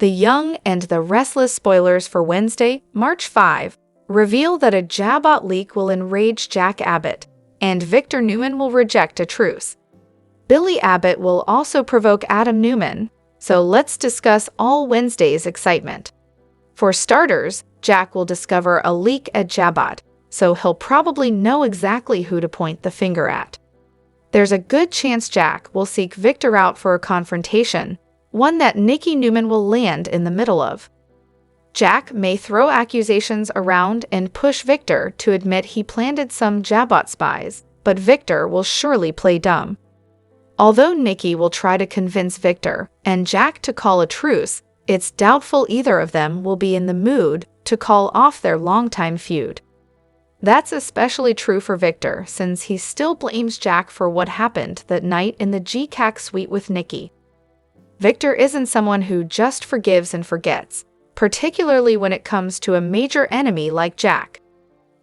The Young and the Restless spoilers for Wednesday, March 5, reveal that a Jabot leak will enrage Jack Abbott, and Victor Newman will reject a truce. Billy Abbott will also provoke Adam Newman, so let's discuss all Wednesday's excitement. For starters, Jack will discover a leak at Jabot, so he'll probably know exactly who to point the finger at. There's a good chance Jack will seek Victor out for a confrontation, one that Nikki Newman will land in the middle of. Jack may throw accusations around and push Victor to admit he planted some Jabot spies, but Victor will surely play dumb. Although Nikki will try to convince Victor and Jack to call a truce, it's doubtful either of them will be in the mood to call off their longtime feud. That's especially true for Victor, since he still blames Jack for what happened that night in the GCAC suite with Nikki. Victor isn't someone who just forgives and forgets, particularly when it comes to a major enemy like Jack.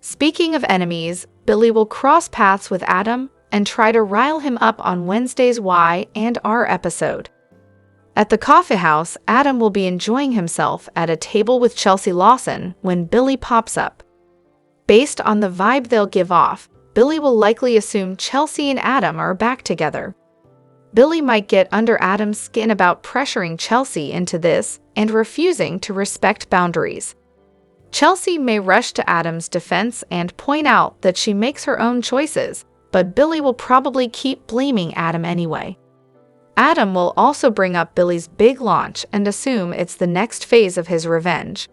Speaking of enemies, Billy will cross paths with Adam and try to rile him up on Wednesday's Y and R episode. At the coffee house, Adam will be enjoying himself at a table with Chelsea Lawson when Billy pops up. Based on the vibe they'll give off, Billy will likely assume Chelsea and Adam are back together. Billy might get under Adam's skin about pressuring Chelsea into this and refusing to respect boundaries. Chelsea may rush to Adam's defense and point out that she makes her own choices, but Billy will probably keep blaming Adam anyway. Adam will also bring up Billy's big launch and assume it's the next phase of his revenge.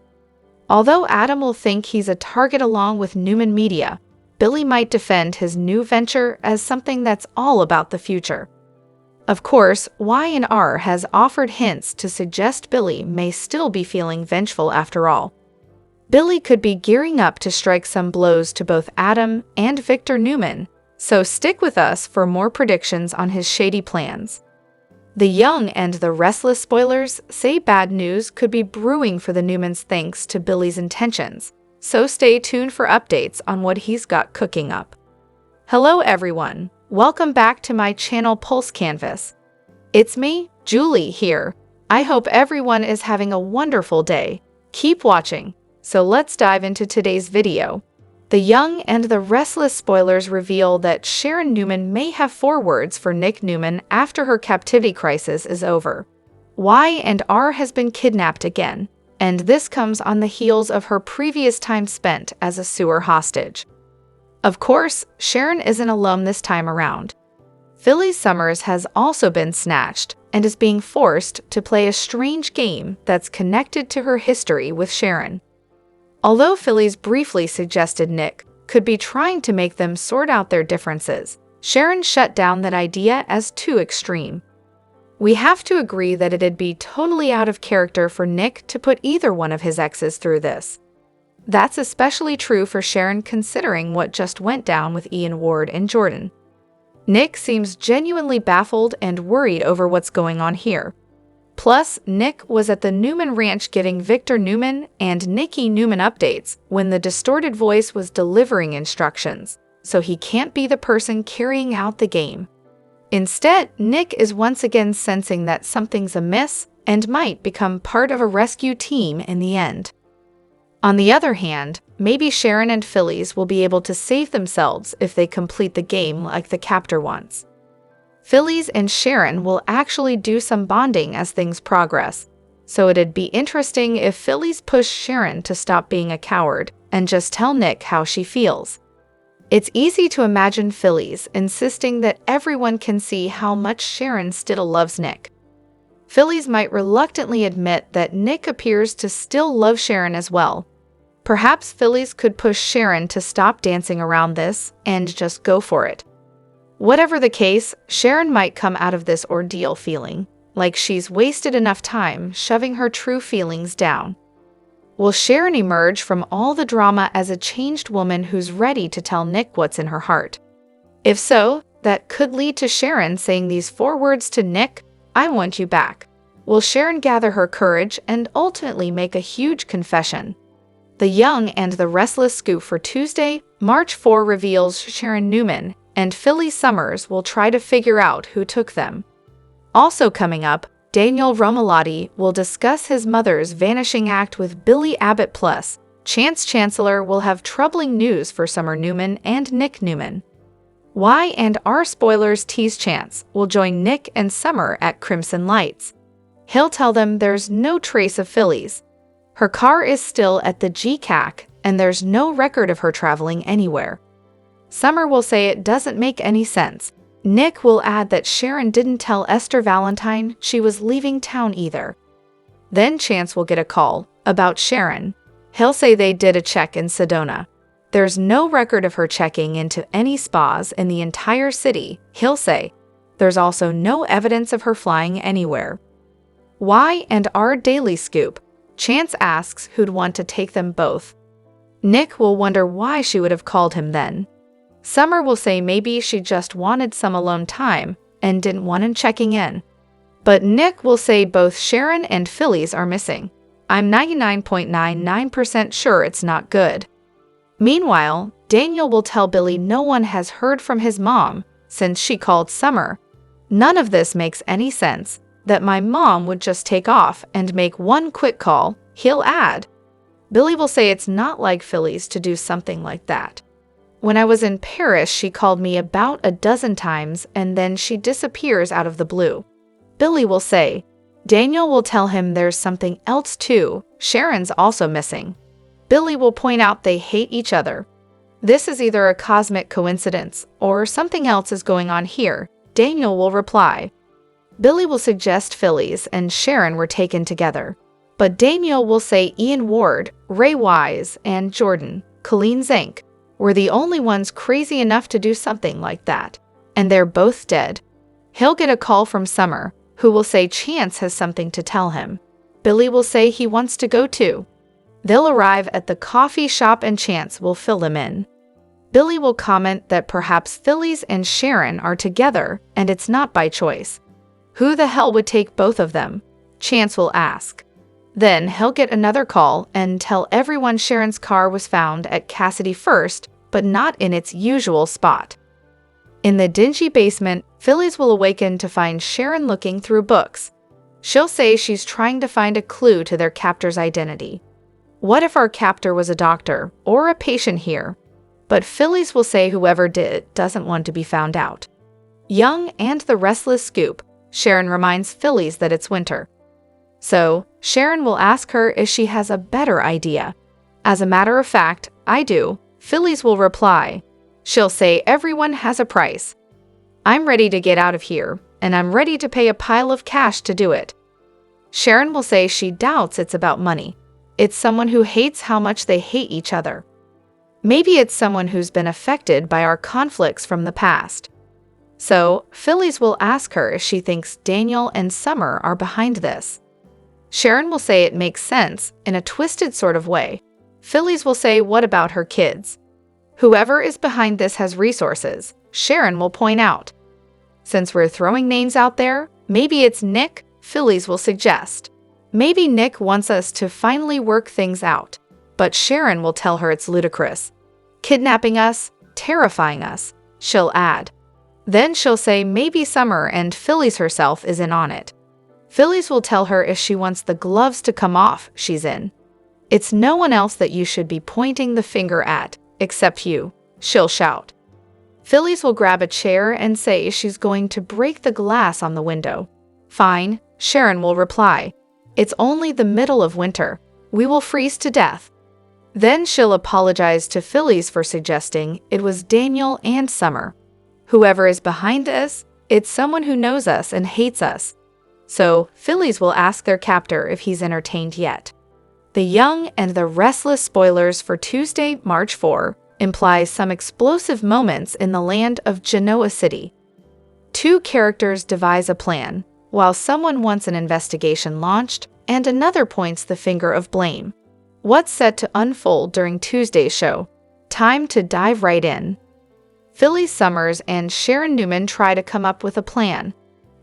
Although Adam will think he's a target along with Newman Media, Billy might defend his new venture as something that's all about the future. Of course, Y&R has offered hints to suggest Billy may still be feeling vengeful after all. Billy could be gearing up to strike some blows to both Adam and Victor Newman, so stick with us for more predictions on his shady plans. The Young and the Restless spoilers say bad news could be brewing for the Newmans thanks to Billy's intentions, so stay tuned for updates on what he's got cooking up. Hello everyone, welcome back to my channel Pulse Canvas. It's me, Julie, here. I hope everyone is having a wonderful day. Keep watching. So let's dive into today's video. The Young and the Restless spoilers reveal that Sharon Newman may have forewords for Nick Newman after her captivity crisis is over. Y&R has been kidnapped again, and this comes on the heels of her previous time spent as a sewer hostage. Of course, Sharon isn't alone this time around. Phyllis Summers has also been snatched and is being forced to play a strange game that's connected to her history with Sharon. Although Phyllis briefly suggested Nick could be trying to make them sort out their differences, Sharon shut down that idea as too extreme. We have to agree that it'd be totally out of character for Nick to put either one of his exes through this. That's especially true for Sharon considering what just went down with Ian Ward and Jordan. Nick seems genuinely baffled and worried over what's going on here. Plus, Nick was at the Newman Ranch getting Victor Newman and Nikki Newman updates when the distorted voice was delivering instructions, so he can't be the person carrying out the game. Instead, Nick is once again sensing that something's amiss and might become part of a rescue team in the end. On the other hand, maybe Sharon and Phyllis will be able to save themselves if they complete the game like the captor wants. Phyllis and Sharon will actually do some bonding as things progress, so it'd be interesting if Phyllis pushed Sharon to stop being a coward and just tell Nick how she feels. It's easy to imagine Phyllis insisting that everyone can see how much Sharon still loves Nick. Phyllis might reluctantly admit that Nick appears to still love Sharon as well. Perhaps Phyllis could push Sharon to stop dancing around this and just go for it. Whatever the case, Sharon might come out of this ordeal feeling like she's wasted enough time shoving her true feelings down. Will Sharon emerge from all the drama as a changed woman who's ready to tell Nick what's in her heart? If so, that could lead to Sharon saying these 4 words to Nick, "I want you back." Will Sharon gather her courage and ultimately make a huge confession? The Young and the Restless scoop for Tuesday, March 4 reveals Sharon Newman and Phyllis Summers will try to figure out who took them. Also coming up, Daniel Romalotti will discuss his mother's vanishing act with Billy Abbott. Plus, Chance Chancellor will have troubling news for Summer Newman and Nick Newman. Y and R spoilers tease Chance will join Nick and Summer at Crimson Lights. He'll tell them there's no trace of Phyllis. Her car is still at the GCAC, and there's no record of her traveling anywhere. Summer will say it doesn't make any sense. Nick will add that Sharon didn't tell Esther Valentine she was leaving town either. Then Chance will get a call about Sharon. He'll say they did a check in Sedona. There's no record of her checking into any spas in the entire city. He'll say there's also no evidence of her flying anywhere. Y and R Daily Scoop. Chance asks who'd want to take them both. Nick will wonder why she would have called him then. Summer will say maybe she just wanted some alone time and didn't want him checking in. But Nick will say both Sharon and Phyllis are missing. I'm 99.99% sure it's not good. Meanwhile, Daniel will tell Billy no one has heard from his mom since she called Summer. None of this makes any sense, that my mom would just take off and make one quick call, he'll add. Billy will say it's not like Phyllis to do something like that. When I was in Paris, she called me about a dozen times and then she disappears out of the blue. Billy will say. Daniel will tell him there's something else too. Sharon's also missing. Billy will point out they hate each other. This is either a cosmic coincidence or something else is going on here. Daniel will reply. Billy will suggest Phyllis and Sharon were taken together. But Daniel will say Ian Ward, Ray Wise, and Jordan, Colleen Zank, were the only ones crazy enough to do something like that. And they're both dead. He'll get a call from Summer, who will say Chance has something to tell him. Billy will say he wants to go too. They'll arrive at the coffee shop and Chance will fill them in. Billy will comment that perhaps Phyllis and Sharon are together and it's not by choice. Who the hell would take both of them? Chance will ask. Then he'll get another call and tell everyone Sharon's car was found at Cassidy First, but not in its usual spot. In the dingy basement, Phyllis will awaken to find Sharon looking through books. She'll say she's trying to find a clue to their captor's identity. What if our captor was a doctor or a patient here? But Phyllis will say whoever did it doesn't want to be found out. Young and the Restless Scoop, Sharon reminds Phyllis that it's winter. So, Sharon will ask her if she has a better idea. As a matter of fact, I do, Phyllis will reply. She'll say everyone has a price. I'm ready to get out of here, and I'm ready to pay a pile of cash to do it. Sharon will say she doubts it's about money. It's someone who hates how much they hate each other. Maybe it's someone who's been affected by our conflicts from the past. So, Phyllis will ask her if she thinks Daniel and Summer are behind this. Sharon will say it makes sense in a twisted sort of way. Phyllis will say what about her kids? Whoever is behind this has resources, Sharon will point out. Since we're throwing names out there, maybe it's Nick, Phyllis will suggest. Maybe Nick wants us to finally work things out, but Sharon will tell her it's ludicrous. Kidnapping us, terrifying us, she'll add. Then she'll say maybe Summer and Phyllis herself is in on it. Phyllis will tell her if she wants the gloves to come off, she's in. It's no one else that you should be pointing the finger at, except you, she'll shout. Phyllis will grab a chair and say she's going to break the glass on the window. Fine, Sharon will reply. It's only the middle of winter. We will freeze to death. Then she'll apologize to Phyllis for suggesting it was Daniel and Summer. Whoever is behind this, it's someone who knows us and hates us. So, Phyllis will ask their captor if he's entertained yet. The Young and the Restless spoilers for Tuesday, March 4, implies some explosive moments in the land of Genoa City. Two characters devise a plan, while someone wants an investigation launched and another points the finger of blame. What's set to unfold during Tuesday's show? Time to dive right in. Phyllis Summers and Sharon Newman try to come up with a plan.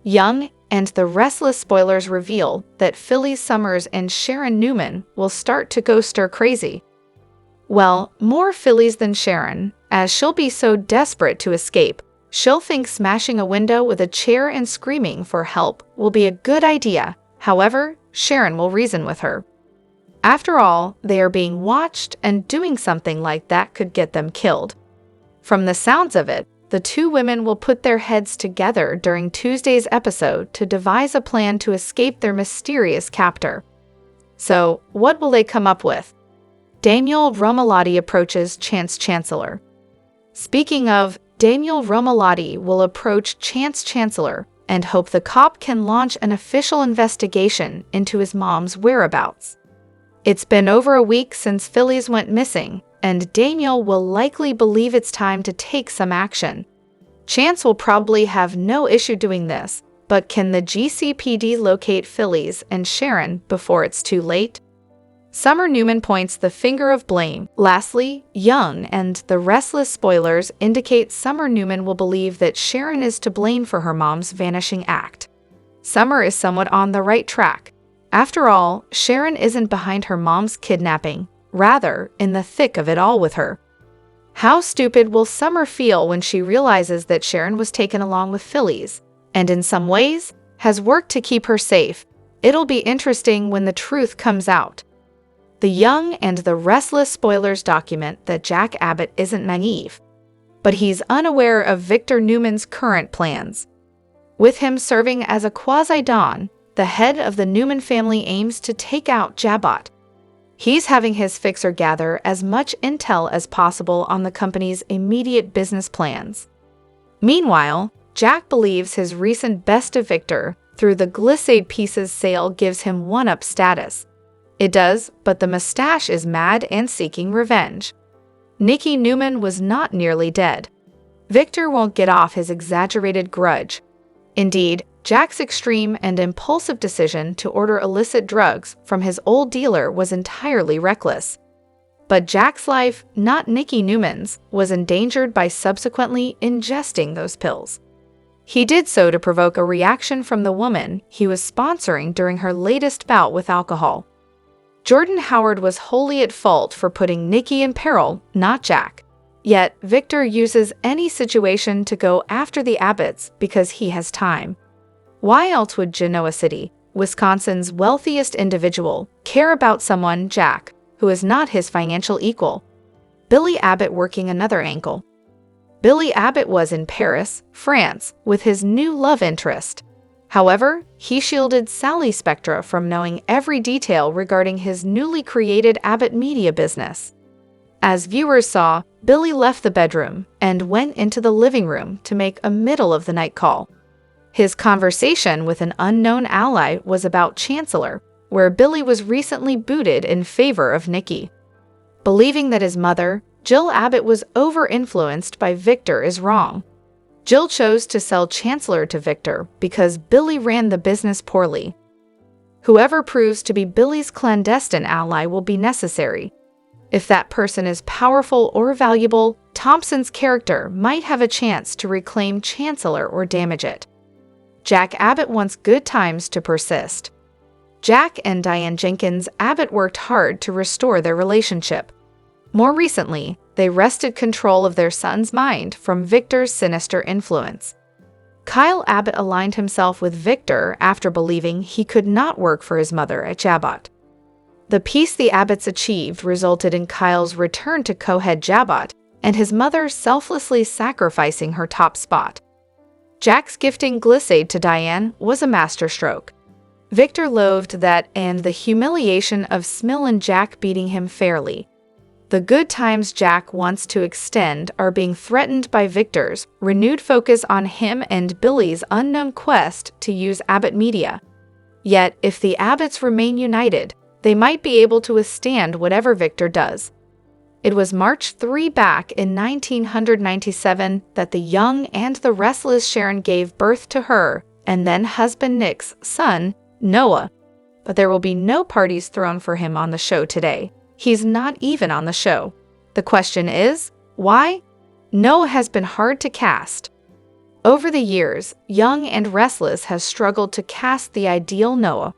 Young and the Restless spoilers reveal that Phyllis Summers and Sharon Newman will start to go stir crazy. Well, more Phyllis than Sharon, as she'll be so desperate to escape, She'll think smashing a window with a chair and screaming for help will be a good idea. However, Sharon will reason with her. After all, they are being watched, and doing something like that could get them killed. From the sounds of it, the two women will put their heads together during Tuesday's episode to devise a plan to escape their mysterious captor. So, what will they come up with? Daniel Romalotti approaches Chance Chancellor. Speaking of, Daniel Romalotti will approach Chance Chancellor and hope the cop can launch an official investigation into his mom's whereabouts. It's been over a week since Phyllis went missing, and Daniel will likely believe it's time to take some action. Chance will probably have no issue doing this, but can the GCPD locate Phyllis and Sharon before it's too late? Summer Newman points the finger of blame. Lastly, Young and the Restless spoilers indicate Summer Newman will believe that Sharon is to blame for her mom's vanishing act. Summer is somewhat on the right track. After all, Sharon isn't behind her mom's kidnapping, rather, in the thick of it all with her. How stupid will Summer feel when she realizes that Sharon was taken along with Phyllis, and in some ways, has worked to keep her safe? It'll be interesting when the truth comes out. The Young and the Restless spoilers document that Jack Abbott isn't naive, but he's unaware of Victor Newman's current plans. With him serving as a quasi-don, the head of the Newman family aims to take out Jabot. He's having his fixer gather as much intel as possible on the company's immediate business plans. Meanwhile, Jack believes his recent best of Victor through the Glissade Pieces sale gives him one-up status. It does, but the mustache is mad and seeking revenge. Nikki Newman was not nearly dead. Victor won't get off his exaggerated grudge. Indeed, Jack's extreme and impulsive decision to order illicit drugs from his old dealer was entirely reckless. But Jack's life, not Nikki Newman's, was endangered by subsequently ingesting those pills. He did so to provoke a reaction from the woman he was sponsoring during her latest bout with alcohol. Jordan Howard was wholly at fault for putting Nikki in peril, not Jack. Yet, Victor uses any situation to go after the Abbotts because he has time. Why else would Genoa City, Wisconsin's wealthiest individual, care about someone, Jack, who is not his financial equal? Billy Abbott working another angle. Billy Abbott was in Paris, France, with his new love interest. However, he shielded Sally Spectra from knowing every detail regarding his newly created Abbott media business. As viewers saw, Billy left the bedroom and went into the living room to make a middle-of-the-night call. His conversation with an unknown ally was about Chancellor, where Billy was recently booted in favor of Nikki. Believing that his mother, Jill Abbott, was over-influenced by Victor is wrong. Jill chose to sell Chancellor to Victor because Billy ran the business poorly. Whoever proves to be Billy's clandestine ally will be necessary. If that person is powerful or valuable, Thompson's character might have a chance to reclaim Chancellor or damage it. Jack Abbott wants good times to persist. Jack and Diane Jenkins Abbott worked hard to restore their relationship. More recently, they wrested control of their son's mind from Victor's sinister influence. Kyle Abbott aligned himself with Victor after believing he could not work for his mother at Jabot. The peace the Abbotts achieved resulted in Kyle's return to co-head Jabot and his mother selflessly sacrificing her top spot. Jack's gifting Glissade to Diane was a masterstroke. Victor loathed that and the humiliation of Smil and Jack beating him fairly. The good times Jack wants to extend are being threatened by Victor's renewed focus on him and Billy's unknown quest to use Abbott Media. Yet, if the Abbotts remain united, they might be able to withstand whatever Victor does. It was March 3 back in 1997 that the young and the restless Sharon gave birth to her and then husband Nick's son, Noah. But there will be no parties thrown for him on the show today. He's not even on the show. The question is, why? Noah has been hard to cast. Over the years, Young and Restless has struggled to cast the ideal Noah.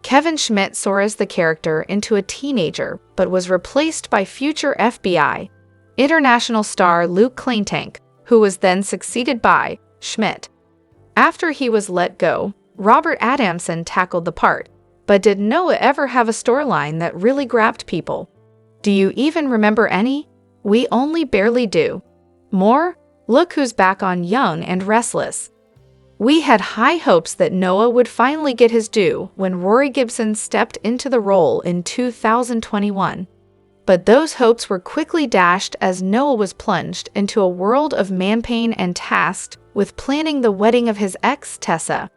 Kevin Schmidt soars the character into a teenager, but was replaced by future FBI international star Luke Claytank, who was then succeeded by Schmidt. After he was let go, Robert Adamson tackled the part, but did Noah ever have a storyline that really grabbed people? Do you even remember any? We only barely do. More? Look who's back on Young and Restless. We had high hopes that Noah would finally get his due when Rory Gibson stepped into the role in 2021. But those hopes were quickly dashed as Noah was plunged into a world of man-pain and tasked with planning the wedding of his ex, Tessa.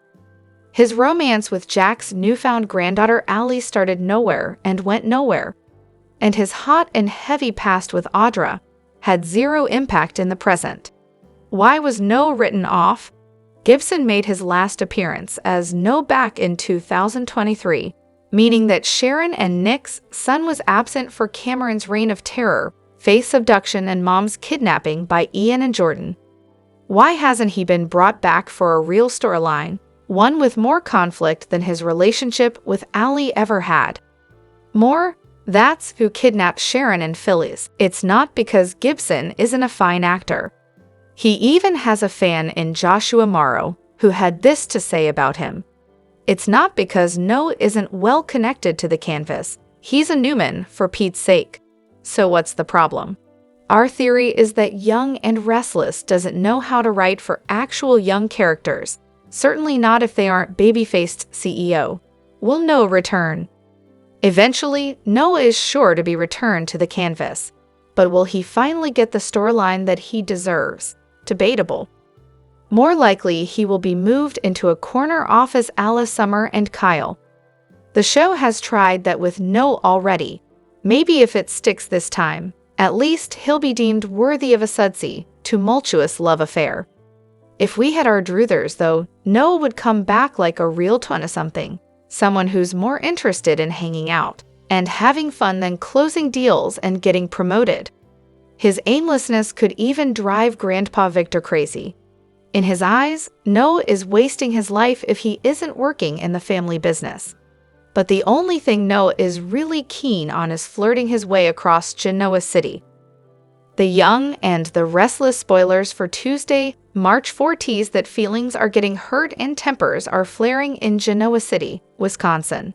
His romance with Jack's newfound granddaughter Allie started nowhere and went nowhere, and his hot and heavy past with Audra had zero impact in the present. Why was Noah written off? Gibson made his last appearance as Noah back in 2023, meaning that Sharon and Nick's son was absent for Cameron's reign of terror, Faith's abduction, and Mom's kidnapping by Ian and Jordan. Why hasn't he been brought back for a real storyline, one with more conflict than his relationship with Allie ever had? More? That's who kidnapped Sharon and Phyllis. It's not because Gibson isn't a fine actor. He even has a fan in Joshua Morrow, who had this to say about him. It's not because Noah isn't well connected to the canvas. He's a Newman, for Pete's sake. So what's the problem? Our theory is that Young and Restless doesn't know how to write for actual young characters, certainly not if they aren't baby-faced CEO. Will Noah return? Eventually, Noah is sure to be returned to the canvas. But will he finally get the storyline that he deserves? Debatable. More likely, he will be moved into a corner off as Alice, Summer, and Kyle. The show has tried that with Noah already. Maybe if it sticks this time, at least he'll be deemed worthy of a sudsy, tumultuous love affair. If we had our druthers, though, Noah would come back like a real 20-something, someone who's more interested in hanging out and having fun than closing deals and getting promoted. His aimlessness could even drive Grandpa Victor crazy. In his eyes, Noah is wasting his life if he isn't working in the family business. But the only thing Noah is really keen on is flirting his way across Genoa City. The Young and the Restless spoilers for Tuesday, March 4 tease that feelings are getting hurt and tempers are flaring in Genoa City, Wisconsin.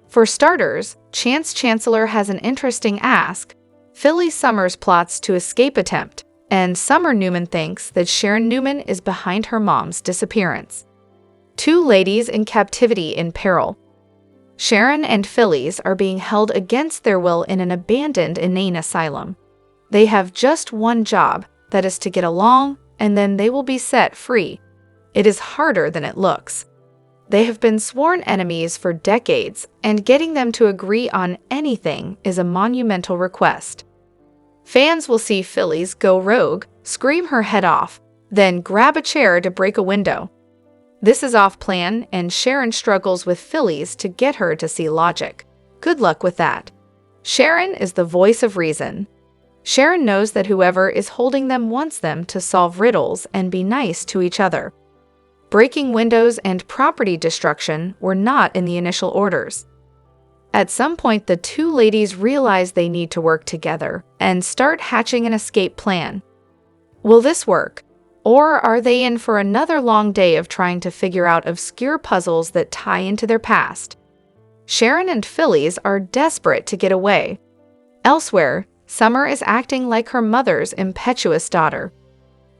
For starters, Chance Chancellor has an interesting ask. Philly Summers plots to escape attempt, and Summer Newman thinks that Sharon Newman is behind her mom's disappearance. Two ladies in captivity in peril. Sharon and Phyllis are being held against their will in an abandoned inane asylum. They have just one job, that is to get along, and then they will be set free. It is harder than it looks. They have been sworn enemies for decades, and getting them to agree on anything is a monumental request. Fans will see Phyllis go rogue, scream her head off, then grab a chair to break a window. This is off plan, and Sharon struggles with Phyllis to get her to see logic. Good luck with that. Sharon is the voice of reason. Sharon knows that whoever is holding them wants them to solve riddles and be nice to each other. Breaking windows and property destruction were not in the initial orders. At some point, the two ladies realize they need to work together and start hatching an escape plan. Will this work? Or are they in for another long day of trying to figure out obscure puzzles that tie into their past? Sharon and Phyllis are desperate to get away. Elsewhere, Summer is acting like her mother's impetuous daughter.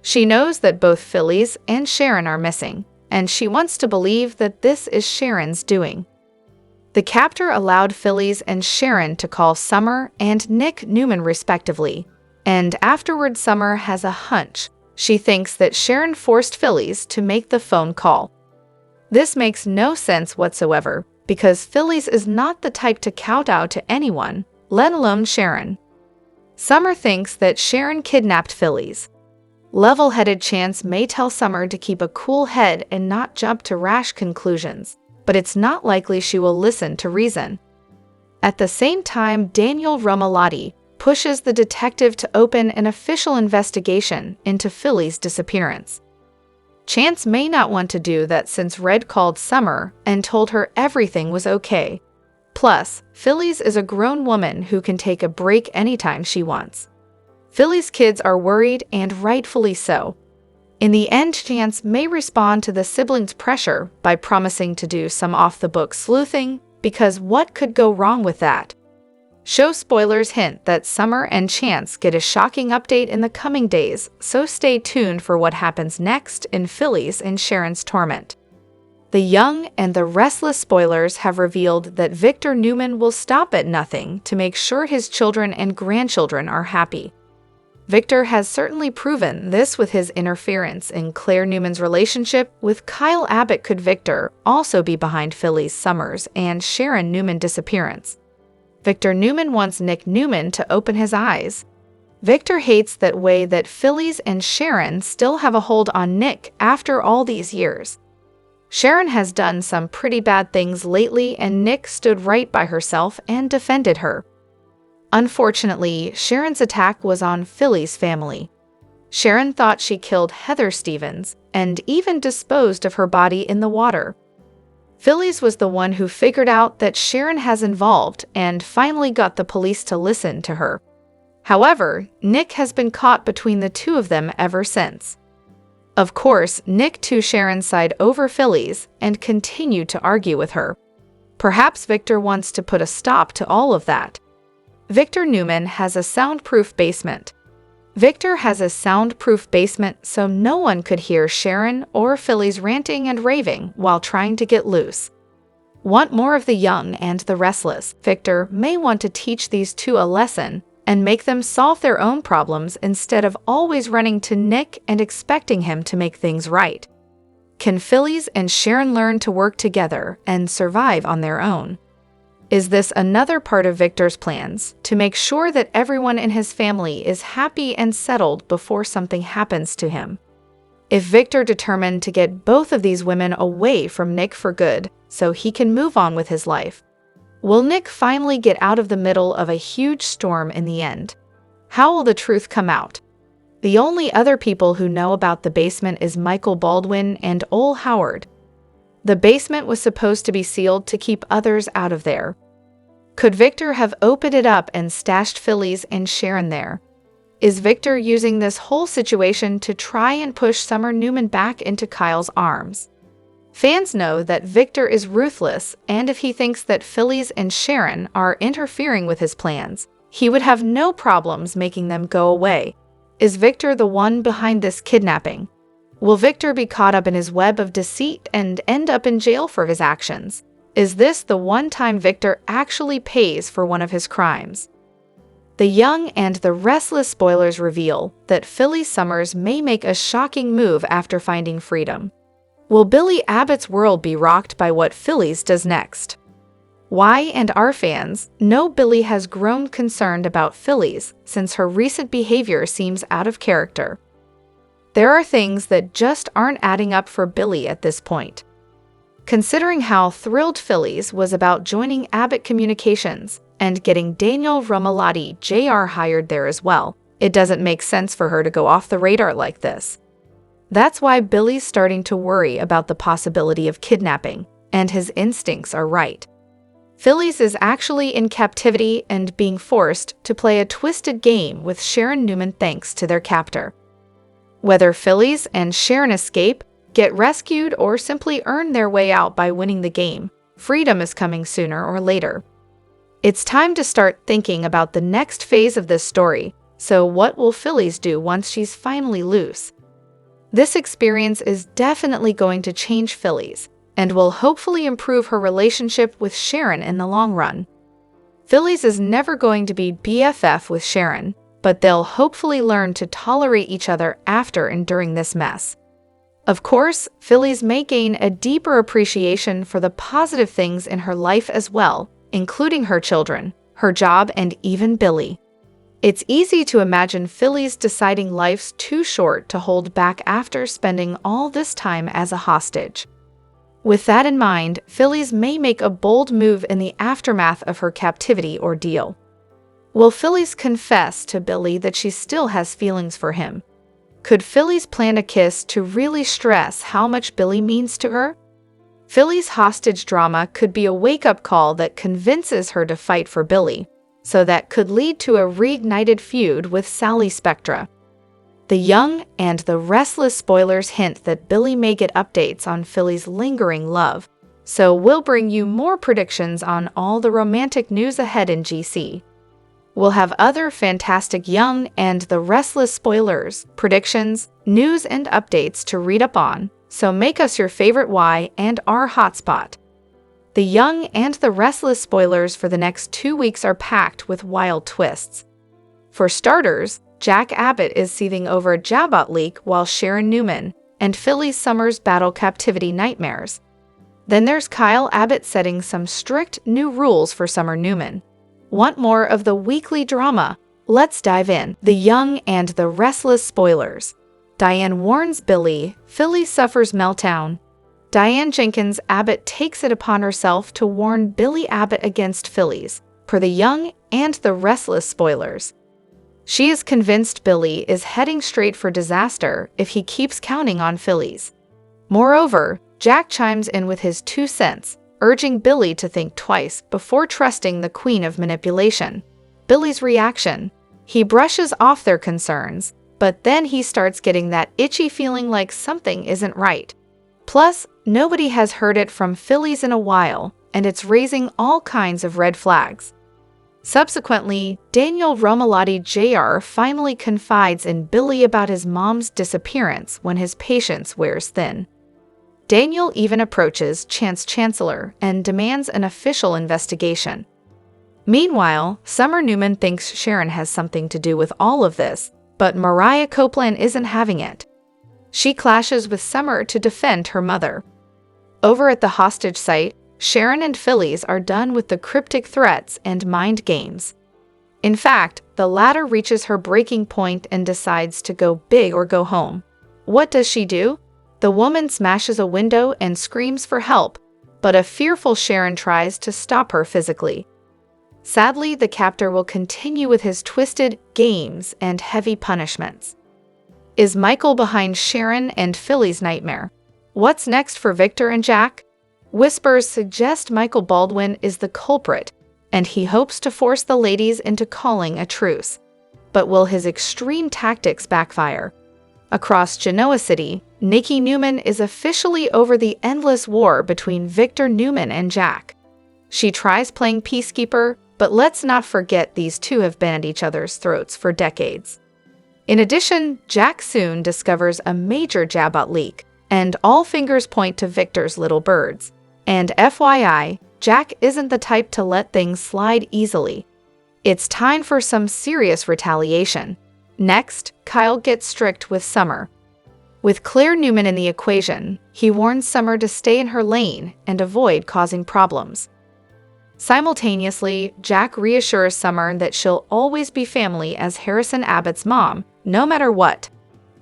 She knows that both Phyllis and Sharon are missing, and she wants to believe that this is Sharon's doing. The captor allowed Phyllis and Sharon to call Summer and Nick Newman respectively, and afterward Summer has a hunch. She thinks that Sharon forced Phyllis to make the phone call. This makes no sense whatsoever, because Phyllis is not the type to kowtow to anyone, let alone Sharon. Summer thinks that Sharon kidnapped Phyllis. Level-headed Chance may tell Summer to keep a cool head and not jump to rash conclusions, but it's not likely she will listen to reason. At the same time, Daniel Romalotti pushes the detective to open an official investigation into Phyllis' disappearance. Chance may not want to do that since Red called Summer and told her everything was okay. Plus, Phyllis is a grown woman who can take a break anytime she wants. Phyllis' kids are worried, and rightfully so. In the end, Chance may respond to the siblings' pressure by promising to do some off-the-book sleuthing, because what could go wrong with that? Show spoilers hint that Summer and Chance get a shocking update in the coming days, so stay tuned for what happens next in Phyllis and Sharon's torment. The Young and the Restless spoilers have revealed that Victor Newman will stop at nothing to make sure his children and grandchildren are happy. Victor has certainly proven this with his interference in Claire Newman's relationship with Kyle Abbott. Could Victor also be behind Phyllis Summers and Sharon Newman disappearance? Victor Newman wants Nick Newman to open his eyes. Victor hates that way that Phyllis and Sharon still have a hold on Nick after all these years. Sharon has done some pretty bad things lately, and Nick stood right by herself and defended her. Unfortunately, Sharon's attack was on Phyllis' family. Sharon thought she killed Heather Stevens and even disposed of her body in the water. Phyllis was the one who figured out that Sharon has involved and finally got the police to listen to her. However, Nick has been caught between the two of them ever since. Of course, Nick took Sharon's side over Phyllis and continued to argue with her. Perhaps Victor wants to put a stop to all of that. Victor Newman has a soundproof basement. Victor has a soundproof basement so no one could hear Sharon or Phyllis ranting and raving while trying to get loose. Want more of the Young and the Restless? Victor may want to teach these two a lesson and make them solve their own problems instead of always running to Nick and expecting him to make things right. Can Phyllis and Sharon learn to work together and survive on their own? Is this another part of Victor's plans to make sure that everyone in his family is happy and settled before something happens to him? If Victor determined to get both of these women away from Nick for good so he can move on with his life, will Nick finally get out of the middle of a huge storm in the end? How will the truth come out? The only other people who know about the basement is Michael Baldwin and Ole Howard. The basement was supposed to be sealed to keep others out of there. Could Victor have opened it up and stashed Phyllis and Sharon there? Is Victor using this whole situation to try and push Summer Newman back into Kyle's arms? Fans know that Victor is ruthless, and if he thinks that Phyllis and Sharon are interfering with his plans, he would have no problems making them go away. Is Victor the one behind this kidnapping? Will Victor be caught up in his web of deceit and end up in jail for his actions? Is this the one time Victor actually pays for one of his crimes? The Young and the Restless spoilers reveal that Phyllis Summers may make a shocking move after finding freedom. Will Billy Abbott's world be rocked by what Phyllis does next? Y and R fans know Billy has grown concerned about Phyllis since her recent behavior seems out of character. There are things that just aren't adding up for Billy at this point. Considering how thrilled Phyllis was about joining Abbott Communications and getting Daniel Romalotti Jr. hired there as well, it doesn't make sense for her to go off the radar like this. That's why Billy's starting to worry about the possibility of kidnapping, and his instincts are right. Phyllis is actually in captivity and being forced to play a twisted game with Sharon Newman thanks to their captor. Whether Phyllis and Sharon escape, get rescued, or simply earn their way out by winning the game, freedom is coming sooner or later. It's time to start thinking about the next phase of this story. So what will Phyllis do once she's finally loose? This experience is definitely going to change Phyllis and will hopefully improve her relationship with Sharon in the long run. Phyllis is never going to be BFF with Sharon, but they'll hopefully learn to tolerate each other after and during this mess. Of course, Phyllis may gain a deeper appreciation for the positive things in her life as well, including her children, her job, and even Billy. It's easy to imagine Phyllis deciding life's too short to hold back after spending all this time as a hostage. With that in mind, Phyllis may make a bold move in the aftermath of her captivity ordeal. Will Phyllis confess to Billy that she still has feelings for him? Could Phyllis plan a kiss to really stress how much Billy means to her? Phyllis' hostage drama could be a wake-up call that convinces her to fight for Billy. so that could lead to a reignited feud with Sally Spectra. The Young and the Restless spoilers hint that Billy may get updates on Philly's lingering love, so we'll bring you more predictions on all the romantic news ahead in GC. We'll have other fantastic Young and the Restless spoilers, predictions, news, and updates to read up on, so make us your favorite Y and R hotspot. The Young and the Restless spoilers for the next 2 weeks are packed with wild twists. For starters, Jack Abbott is seething over a Jabot leak while Sharon Newman and Philly's Summer's battle captivity nightmares. Then there's Kyle Abbott setting some strict new rules for Summer Newman. Want more of the weekly drama? Let's dive in. The Young and the Restless spoilers. Diane warns Billy, Philly suffers meltdown. Diane Jenkins Abbott takes it upon herself to warn Billy Abbott against Phillies, per the Young and the Restless spoilers. She is convinced Billy is heading straight for disaster if he keeps counting on Phillies. Moreover, Jack chimes in with his 2 cents, urging Billy to think twice before trusting the queen of manipulation. Billy's reaction: he brushes off their concerns, but then he starts getting that itchy feeling like something isn't right. Plus, nobody has heard it from Phillies in a while, and it's raising all kinds of red flags. Subsequently, Daniel Romalotti Jr. finally confides in Billy about his mom's disappearance when his patience wears thin. Daniel even approaches Chance Chancellor and demands an official investigation. Meanwhile, Summer Newman thinks Sharon has something to do with all of this, but Mariah Copeland isn't having it. She clashes with Summer to defend her mother. Over at the hostage site, Sharon and Phyllis are done with the cryptic threats and mind games. In fact, the latter reaches her breaking point and decides to go big or go home. What does she do? The woman smashes a window and screams for help, but a fearful Sharon tries to stop her physically. Sadly, the captor will continue with his twisted games and heavy punishments. Is Michael behind Sharon and Philly's nightmare? What's next for Victor and Jack? Whispers suggest Michael Baldwin is the culprit, and he hopes to force the ladies into calling a truce. But will his extreme tactics backfire? Across Genoa City, Nikki Newman is officially over the endless war between Victor Newman and Jack. She tries playing peacekeeper, but let's not forget these two have been at each other's throats for decades. In addition, Jack soon discovers a major Jabot leak, and all fingers point to Victor's little birds. And FYI, Jack isn't the type to let things slide easily. It's time for some serious retaliation. Next, Kyle gets strict with Summer. With Claire Newman in the equation, he warns Summer to stay in her lane and avoid causing problems. Simultaneously, Jack reassures Summer that she'll always be family as Harrison Abbott's mom, no matter what.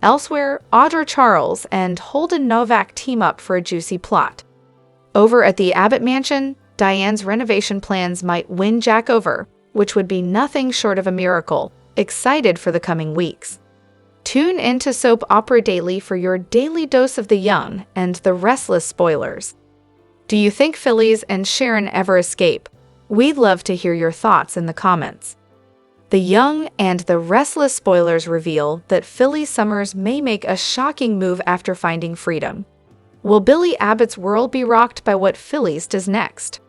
Elsewhere, Audra Charles and Holden Novak team up for a juicy plot. Over at the Abbott mansion, Diane's renovation plans might win Jack over, which would be nothing short of a miracle. Excited for the coming weeks. Tune into Soap Opera Daily for your daily dose of the Young and the Restless spoilers. Do you think Phillies and Sharon ever escape? We'd love to hear your thoughts in the comments. The Young and the Restless spoilers reveal that Philly Summers may make a shocking move after finding freedom. Will Billy Abbott's world be rocked by what Phillies does next?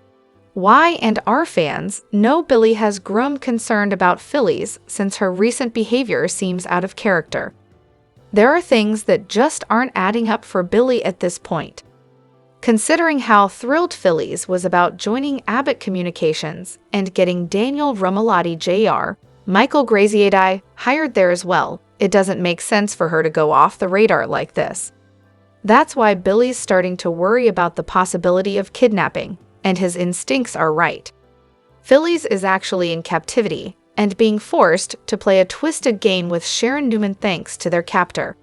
Y and R fans know Billy has grown concerned about Phillies since her recent behavior seems out of character. There are things that just aren't adding up for Billy at this point. Considering how thrilled Phillies was about joining Abbott Communications and getting Daniel Romalotti Jr., Michael Graziadei hired there as well, it doesn't make sense for her to go off the radar like this. That's why Billy's starting to worry about the possibility of kidnapping, and his instincts are right. Phillies is actually in captivity and being forced to play a twisted game with Sharon Newman thanks to their captor.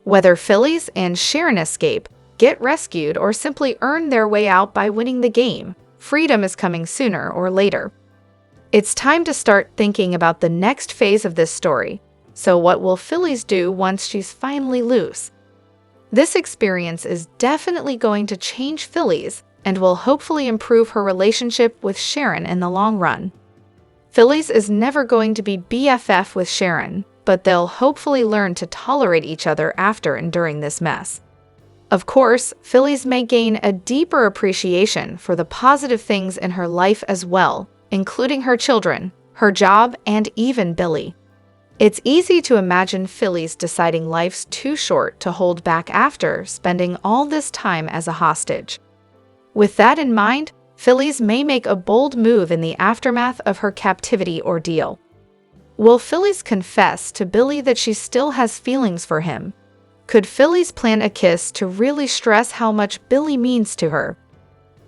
Whether Phillies and Sharon escape, get rescued, or simply earn their way out by winning the game, freedom is coming sooner or later. It's time to start thinking about the next phase of this story. So what will Phillies do once she's finally loose? This experience is definitely going to change Phillies and will hopefully improve her relationship with Sharon in the long run. Phyllis is never going to be BFF with Sharon, but they'll hopefully learn to tolerate each other after and during this mess. Of course, Phyllis may gain a deeper appreciation for the positive things in her life as well, including her children, her job, and even Billy. It's easy to imagine Phyllis deciding life's too short to hold back after spending all this time as a hostage. With that in mind, Phyllis may make a bold move in the aftermath of her captivity ordeal. Will Phyllis confess to Billy that she still has feelings for him? Could Phyllis plan a kiss to really stress how much Billy means to her?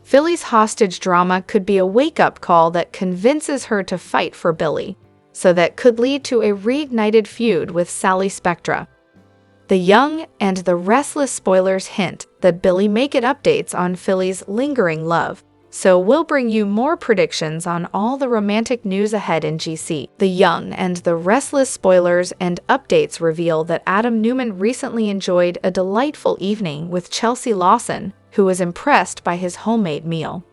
Phyllis' hostage drama could be a wake-up call that convinces her to fight for Billy, so that could lead to a reignited feud with Sally Spectra. The young and the restless spoilers hint that Billy may get updates on Phyllis' lingering love, so we'll bring you more predictions on all the romantic news ahead in GC. The young and the restless spoilers and updates reveal that Adam Newman recently enjoyed a delightful evening with Chelsea Lawson, who was impressed by his homemade meal.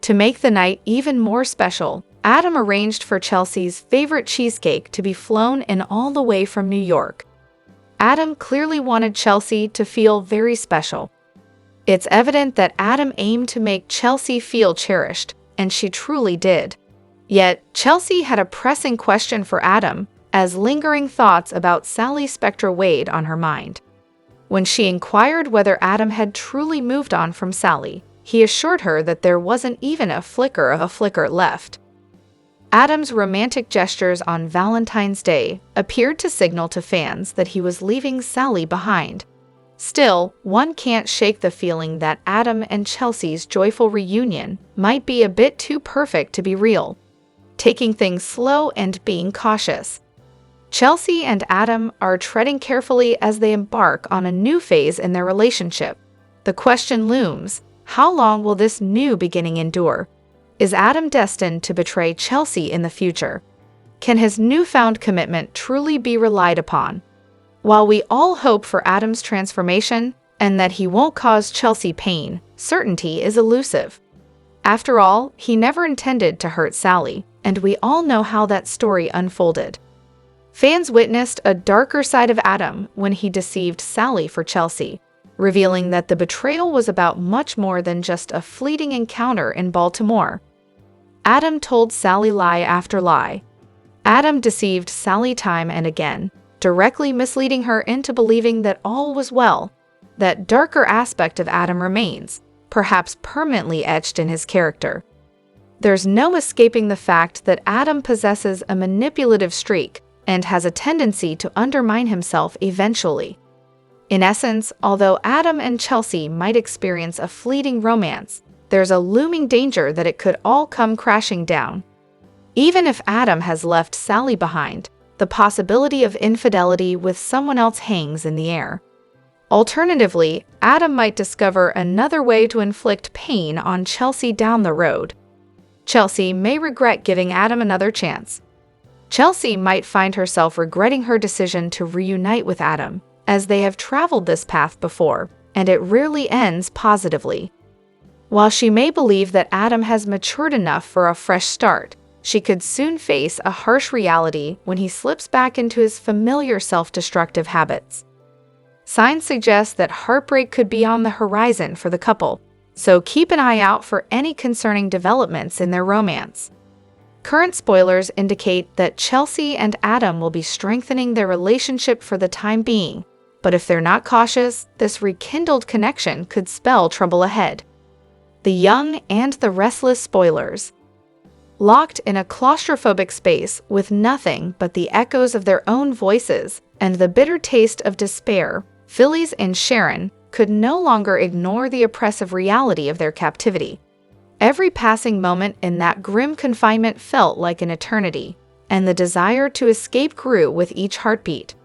To make the night even more special, Adam arranged for Chelsea's favorite cheesecake to be flown in all the way from New York. Adam clearly wanted Chelsea to feel very special. It's evident that Adam aimed to make Chelsea feel cherished, and she truly did. Yet, Chelsea had a pressing question for Adam, as lingering thoughts about Sally Spectra weighed on her mind. When she inquired whether Adam had truly moved on from Sally, he assured her that there wasn't even a flicker of a flicker left. Adam's romantic gestures on Valentine's Day appeared to signal to fans that he was leaving Sally behind. Still, one can't shake the feeling that Adam and Chelsea's joyful reunion might be a bit too perfect to be real. Taking things slow and being cautious. Chelsea and Adam are treading carefully as they embark on a new phase in their relationship. The question looms, how long will this new beginning endure? Is Adam destined to betray Chelsea in the future? Can his newfound commitment truly be relied upon? While we all hope for Adam's transformation and that he won't cause Chelsea pain, certainty is elusive. After all, he never intended to hurt Sally, and we all know how that story unfolded. Fans witnessed a darker side of Adam when he deceived Sally for Chelsea, revealing that the betrayal was about much more than just a fleeting encounter in Baltimore. Adam told Sally lie after lie. Adam deceived Sally time and again, directly misleading her into believing that all was well. That darker aspect of Adam remains, perhaps permanently etched in his character. There's no escaping the fact that Adam possesses a manipulative streak and has a tendency to undermine himself eventually. In essence, although Adam and Chelsea might experience a fleeting romance, there's a looming danger that it could all come crashing down. Even if Adam has left Sally behind, the possibility of infidelity with someone else hangs in the air. Alternatively, Adam might discover another way to inflict pain on Chelsea down the road. Chelsea may regret giving Adam another chance. Chelsea might find herself regretting her decision to reunite with Adam, as they have traveled this path before, and it rarely ends positively. While she may believe that Adam has matured enough for a fresh start, she could soon face a harsh reality when he slips back into his familiar self-destructive habits. Signs suggest that heartbreak could be on the horizon for the couple, so keep an eye out for any concerning developments in their romance. Current spoilers indicate that Chelsea and Adam will be strengthening their relationship for the time being, but if they're not cautious, this rekindled connection could spell trouble ahead. The young and the restless spoilers. Locked in a claustrophobic space with nothing but the echoes of their own voices and the bitter taste of despair, Phyllis and Sharon could no longer ignore the oppressive reality of their captivity. Every passing moment in that grim confinement felt like an eternity, and the desire to escape grew with each heartbeat.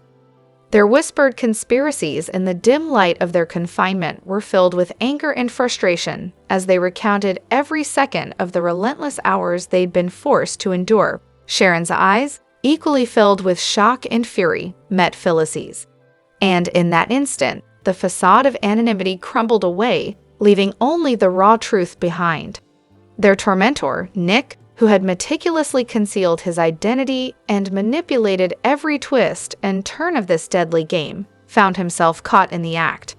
Their whispered conspiracies in the dim light of their confinement were filled with anger and frustration as they recounted every second of the relentless hours they'd been forced to endure. Sharon's eyes, equally filled with shock and fury, met Phyllis's. And in that instant, the facade of anonymity crumbled away, leaving only the raw truth behind. Their tormentor, Nick, who had meticulously concealed his identity and manipulated every twist and turn of this deadly game, found himself caught in the act.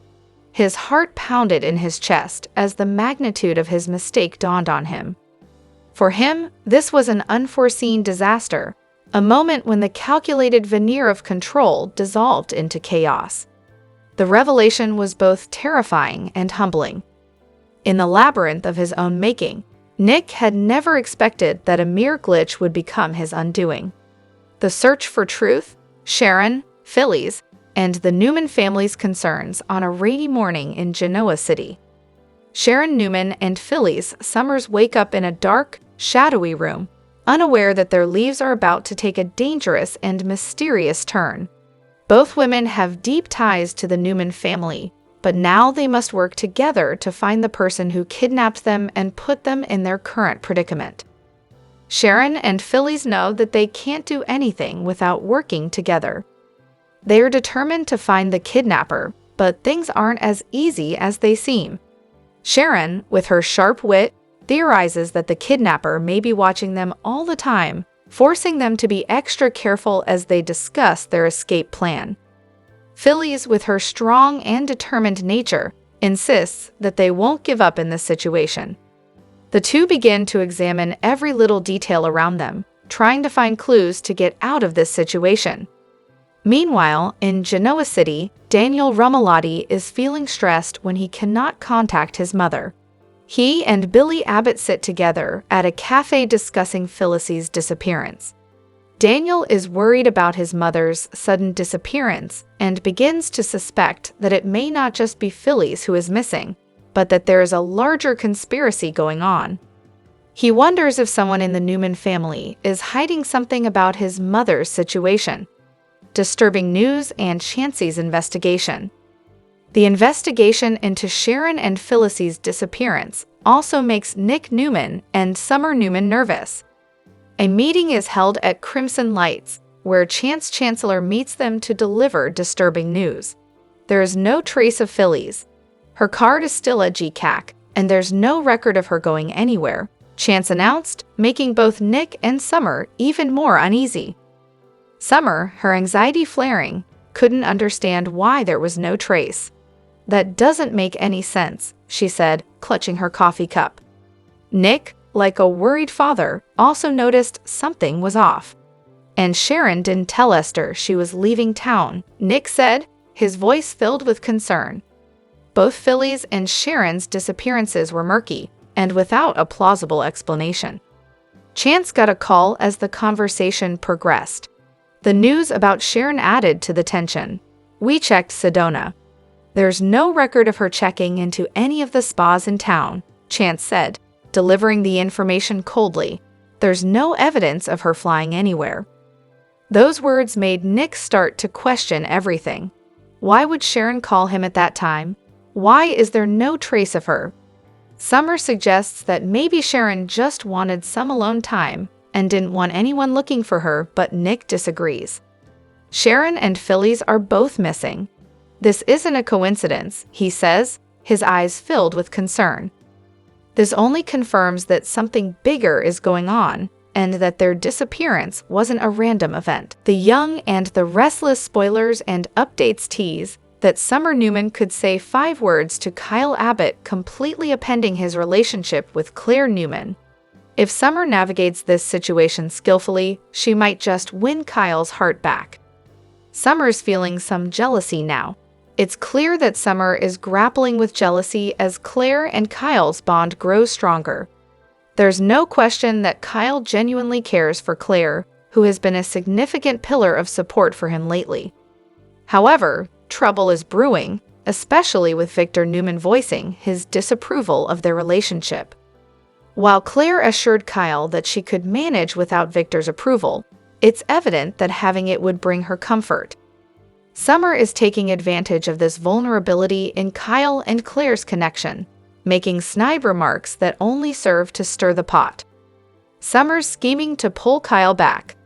His heart pounded in his chest as the magnitude of his mistake dawned on him. For him, this was an unforeseen disaster, a moment when the calculated veneer of control dissolved into chaos. The revelation was both terrifying and humbling. In the labyrinth of his own making, Nick had never expected that a mere glitch would become his undoing. The search for truth, Sharon, Phyllis, and the Newman family's concerns on a rainy morning in Genoa City. Sharon, Newman, and Phyllis Summers wake up in a dark, shadowy room, unaware that their lives are about to take a dangerous and mysterious turn. Both women have deep ties to the Newman family, but now they must work together to find the person who kidnapped them and put them in their current predicament. Sharon and Phyllis know that they can't do anything without working together. They are determined to find the kidnapper, but things aren't as easy as they seem. Sharon, with her sharp wit, theorizes that the kidnapper may be watching them all the time, forcing them to be extra careful as they discuss their escape plan. Phyllis, with her strong and determined nature, insists that they won't give up in this situation. The two begin to examine every little detail around them, trying to find clues to get out of this situation. Meanwhile, in Genoa City, Daniel Rummelotti is feeling stressed when he cannot contact his mother. He and Billy Abbott sit together at a cafe discussing Phyllis's disappearance. Daniel is worried about his mother's sudden disappearance and begins to suspect that it may not just be Phyllis who is missing, but that there is a larger conspiracy going on. He wonders if someone in the Newman family is hiding something about his mother's situation. Disturbing news and Chansey's investigation. The investigation into Sharon and Phyllis's disappearance also makes Nick Newman and Summer Newman nervous. A meeting is held at Crimson Lights, where Chance Chancellor meets them to deliver disturbing news. There is no trace of Phyllis. Her card is still at GCAC, and there's no record of her going anywhere, Chance announced, making both Nick and Summer even more uneasy. Summer, her anxiety flaring, couldn't understand why there was no trace. "That doesn't make any sense," she said, clutching her coffee cup. Nick, like a worried father, also noticed something was off. "And Sharon didn't tell Esther she was leaving town," Nick said, his voice filled with concern. Both Phyllis and Sharon's disappearances were murky, and without a plausible explanation. Chance got a call as the conversation progressed. The news about Sharon added to the tension. "We checked Sedona. There's no record of her checking into any of the spas in town," Chance said, delivering the information coldly. "There's no evidence of her flying anywhere." Those words made Nick start to question everything. Why would Sharon call him at that time? Why is there no trace of her? Summer suggests that maybe Sharon just wanted some alone time and didn't want anyone looking for her, but Nick disagrees. Sharon and Phyllis are both missing. "This isn't a coincidence," he says, his eyes filled with concern. "This only confirms that something bigger is going on, and that their disappearance wasn't a random event." The Young and the Restless spoilers and updates tease that Summer Newman could say 5 words to Kyle Abbott, completely upending his relationship with Claire Newman. If Summer navigates this situation skillfully, she might just win Kyle's heart back. Summer's feeling some jealousy now. It's clear that Summer is grappling with jealousy as Claire and Kyle's bond grows stronger. There's no question that Kyle genuinely cares for Claire, who has been a significant pillar of support for him lately. However, trouble is brewing, especially with Victor Newman voicing his disapproval of their relationship. While Claire assured Kyle that she could manage without Victor's approval, it's evident that having it would bring her comfort. Summer is taking advantage of this vulnerability in Kyle and Claire's connection, making snide remarks that only serve to stir the pot. Summer's scheming to pull Kyle back.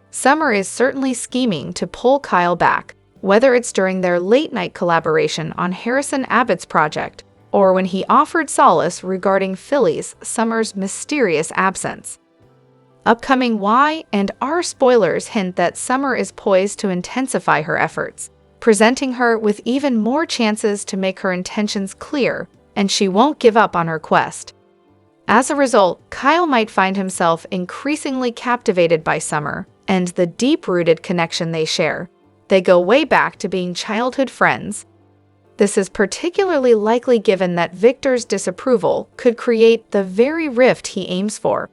Summer is certainly scheming to pull Kyle back, whether it's during their late-night collaboration on Harrison Abbott's project, or when he offered solace regarding Phyllis Summer's mysterious absence. Upcoming Y and R spoilers hint that Summer is poised to intensify her efforts, presenting her with even more chances to make her intentions clear, and she won't give up on her quest. As a result, Kyle might find himself increasingly captivated by Summer and the deep-rooted connection they share. They go way back to being childhood friends. This is particularly likely given that Victor's disapproval could create the very rift he aims for.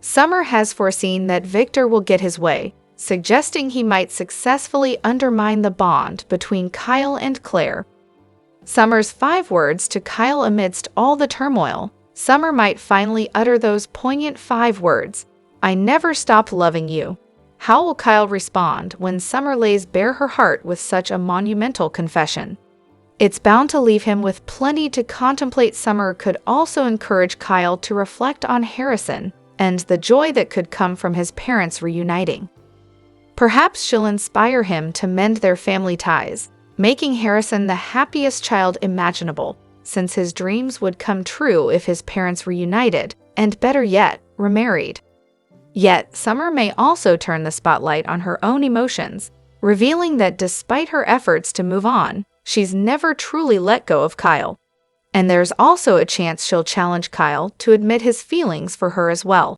Summer has foreseen that Victor will get his way, suggesting he might successfully undermine the bond between Kyle and Claire. Summer's 5 words to Kyle amidst all the turmoil. Summer might finally utter those poignant 5 words, "I never stopped loving you." How will Kyle respond when Summer lays bare her heart with such a monumental confession? It's bound to leave him with plenty to contemplate. Summer could also encourage Kyle to reflect on Harrison and the joy that could come from his parents reuniting. Perhaps she'll inspire him to mend their family ties, making Harrison the happiest child imaginable, since his dreams would come true if his parents reunited, and better yet, remarried. Yet, Summer may also turn the spotlight on her own emotions, revealing that despite her efforts to move on, she's never truly let go of Kyle. And there's also a chance she'll challenge Kyle to admit his feelings for her as well.